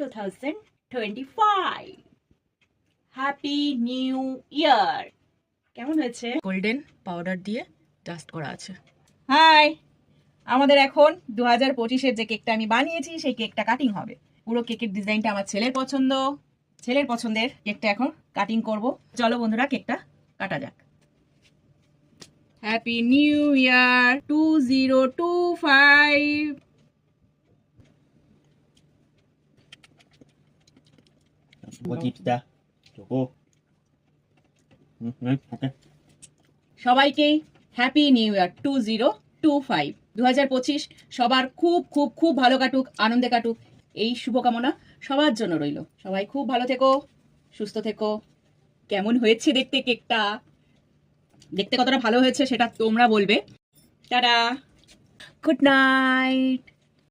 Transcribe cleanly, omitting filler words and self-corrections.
2025 happy new year. কেমন হয়েছে? Golden powder দিয়ে ডাস্ট করা আছে। হাই, আমাদের এখন 2025-এর যে কেকটা আমি বানিয়েছি সেই কেকটা কাটিং হবে। পুরো কেকের ডিজাইনটা আমার ছেলের পছন্দের কেকটা এখন কাটিং করব। চলো বন্ধুরা, কেকটা কাটা যাক। Happy new year 2025। Một dịp ra cho cô. Okay. সবাইকেই হ্যাপি নিউ ইয়ার 2025। 2025 সবার খুব খুব খুব ভালো কাটুক, আনন্দে কাটুক, এই শুভকামনা সবার জন্য রইল। সবাই খুব ভালো থেকো, সুস্থ থেকো। কেমন হয়েছে দেখতে কেকটা? দেখতে কতটা ভালো হয়েছে সেটা তোমরা বলবে। Tata, good night.